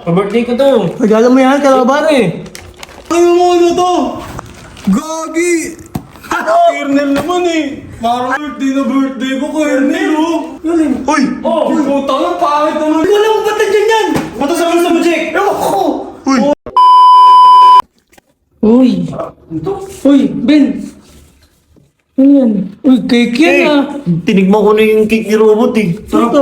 Pa-birthday ko to. Regalo mo yan, kalaban eh. Ano mo ano to? Gagi! Kernel naman eh. Parang birthday ko, Kernel oh. Uy! Oh! Puta lang, pangit naman. Hindi ko alam kung ba't nandiyan yan. Bato sa gusto mo, Jake! Ewan ko. Uy! Uy! Uy, Ben! Ano yan? Uy, cake yan ah. Tinigman ko na yung cake ni Robot eh. Ito.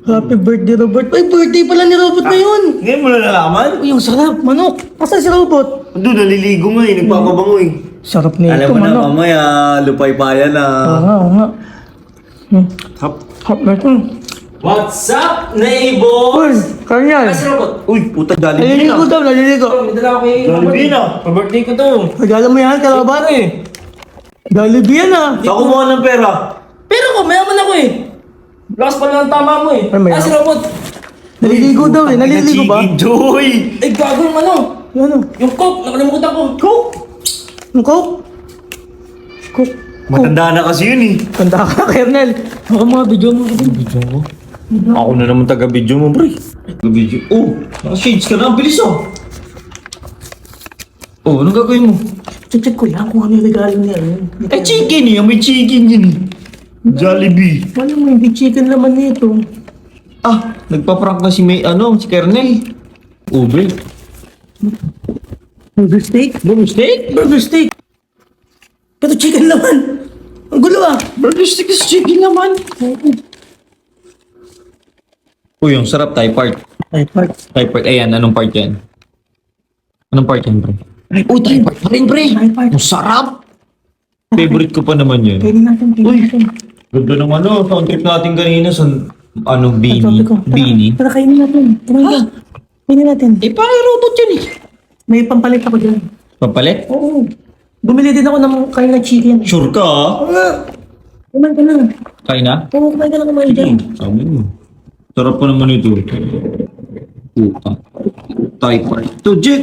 Happy birthday, Robert. Ay, birthday pala ni Robot na yun. Ngayon mo na nalaman? Uy, ang sarap. Manok. Asan si Robot? Doon, naliligo nga eh. Nagpapabango eh. Sarap nito, Alam mo na, manok. mamaya, lupay-paya na. Oo nga, oo nga. Hap. Hap na ito. What's up, Uy, neighbors? kanya. Si Robot. Uy, puta, Jollibee Naliligo na. daw, naliligo. May dala ko kay Jollibee na. Pa-birthday ko to. Regalo mo yan, kalaban eh. Jollibee yan ah. Saan kumuha ng pera? Pero ko, mayaman ako eh. Lakas pala ng tama mo eh. Ay, mayaman. Si Robot. Naliligo daw eh, naliligo ba? Chicken Joy! Eh, gago yung ano. Ano? Yung coke, nakalimutan ko. Coke? Ang Coke? Coke? Matanda na kasi yun eh. Tanda ka, Kernel. Baka mga video mo. Video mo? Ako na naman taga-video mo, pre. Taga-video. Oh, naka-shades ka na. Ang bilis oh. Oh, anong gagawin mo? Check ko lang kung ano yung regalo niya. Ay, chicken eh. May chicken yun eh. Jollibee. Wala mo, hindi chicken naman nito. Ah, nagpa-prank na si si Kernel. Ube. Burger steak? Burger steak? Burger steak! Ito chicken naman! Ang gulo ah! Burger steak is chicken naman. Uy, yung sarap. Thai part. Ay, part. Thai part. Ayan, anong part yan? Anong part yan, pre? Oh, Thai part pa rin, pre. Thai part. Ang sarap. Favorite ko pa naman yun. Pwede natin, pwede natin. Ganda ng sound trip natin kanina sa, Sabi ko, beanie. Tara, kainin natin. Tara, kainin natin. Eh, parang robot yan eh. May pampalit ako dyan. Papalit? Oo. Bumili din ako ng kain na chicken. Sure ka, ah? Oo nga. Kumain ka na. Kain na? Oo, kumain ka na kumain dyan. Sabi mo. Sarap pa naman ito. Puta. Thai part. Ito, Jack.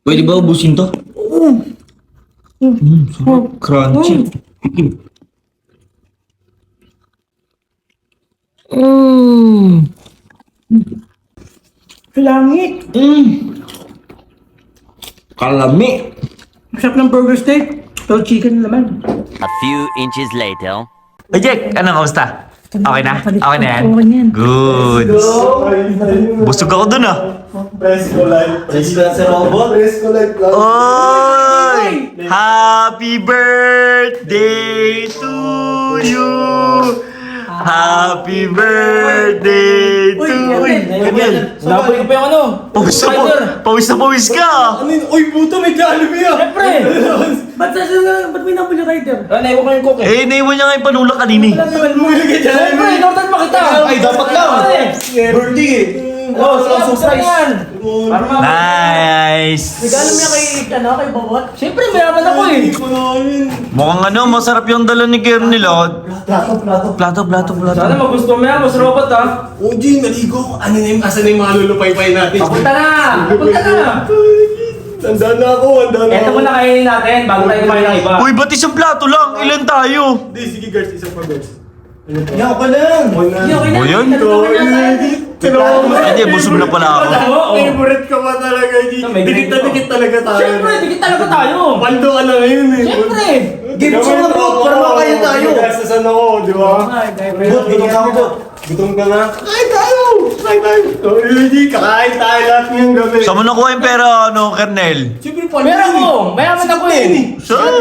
Pwede ba ubusin to? Oo. Sarap. Crunchy. Langit. Kalami. Sarap ng burger steak. Pero chicken naman. A few inches later. Hey, Jack. Ano, kamusta? Okay na? Okay na yan? Okay na yan. Good. Busog ako dun ah. Presko life. Presko sa robot? Presko life lang. Oy! Happy birthday to you! Happy birthday to you! Ganyan. Naboy ko pa yung ano. Pawis na pawis ka! Ano yun? Uy, puto, may Jollibee ah! Siyempre. Ba't may napuli rider? Naiwan ko yung coke eh. Eh, naiwan niya nga yung panulak kanina eh. Bumili ka Siyempre, Jollibee! inortan pa kita. Ay, dapat lang. Birthday eh. Oh, surprise yan. Para mga... Nice! Regalo mo yan kay Bobot? Siyempre, mayaman ako eh. Hindi ko namin. Mukhang masarap yung dala ni Kernel ah. Plato. Sana magusto mo yan, Boss Robot ah. OG, naligo ko. Ano na yung, asan na yung mga lulupay-pay natin? Papunta na! Papunta na! Handa na ako, handa na Eto ako. muna kainin natin bago tayo kumain ng iba. Uy, ba't isang plato lang? Ilan tayo? Hindi, sige guys, isang pa guys. Yan ka lang. Okay O yun? Hindi, busog na pala ako. Favorite ka ba talaga, G? May Dikit na ganito. dikit talaga tayo. Siyempre, dikit talaga tayo. Paldo ka na ngayon eh. Siyempre. Gift siya na bro, para makain tayo. Gastasan ako, di ba? Gutom ka ako. Gutom ka na? Kain tayo! Kain tayo! G, kakain tayo lahat ngayong gabi. Saan mo nakuha yung pera, Kernel? Siyempre pala. Meron ko. Mayaman ako eh. Saan?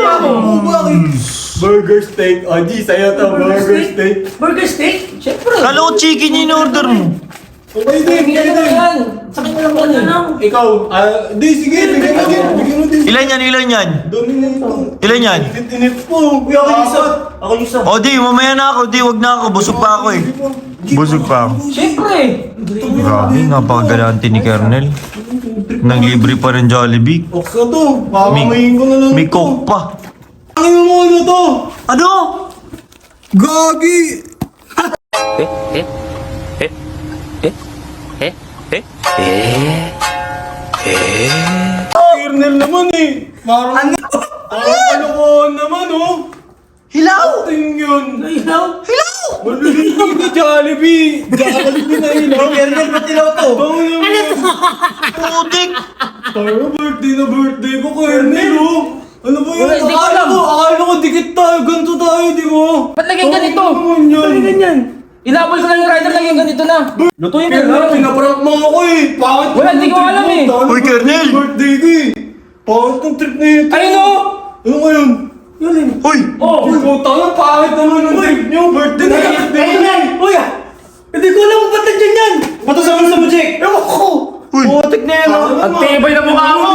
Bakit? Burger steak. O, G, sa'yo to. Burger steak. Burger steak? Siyempre. Kala ko chicken yung in-order mo. Okay din, Bigyan bigyan mo din. yan. Sakin mo lang yan. Ikaw, di, sige, bigyan mo din. Bigyan mo din. Ilan yan? Dami na ito. Ilan yan? Init po. Kuya, ako yung isa. Ako yung isa. O di, mamaya na ako. Di, wag na ako. Busog pa ako eh. Busog pa ako. Siyempre. Grabe, napakagalante ni Kernel. Nang libre pa rin Jollibee. Oksa to. Mamamayin ko na lang May to. coke pa. Ano mo ano to? Ano? Gagi! Kernel naman eh. Parang kalokohan naman oh. Hilaw! Ito yung yun. Ilaw? Hilaw! Malulunod ka Jollibee. Jollibee na hilaw. Kernel, ba't ilaw to? Ano to? Putik! Tayo, birthday na birthday ko, Kernel, oh. Ano ba yun? Wala, hindi ko alam. Akala ko dikit tayo, ganito tayo, di ba? Ba't naging ganito? Ano naman yan? ganyan? Inabol ko lang yung rider, naging ganito na. Lutuin ka Kernel, na. pinaprank mo ako eh. Pangit Wala, naman hindi ko trip alam mo. eh. Tama Uy, ba? Kernel! Birthday ko eh. Pangit ng trip na yun. Ayun o! Ano nga yun? Uy! Oh! Uy, putang na, pangit naman ng trip nyo. Birthday na birthday ko. Uy! Hindi ko alam kung ba't nandiyan yan! Bato sa mga subject! Ewan ko! Uy! Putik na yan, oh! Ang tibay na mukha mo!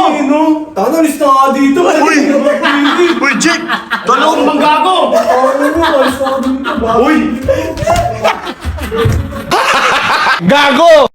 Tana, alis na ka dito. Uy! Birthday ko eh. Uy, Jake! Ano ko bang gago? Ano mo, alis na ka dito. Uy! Gago!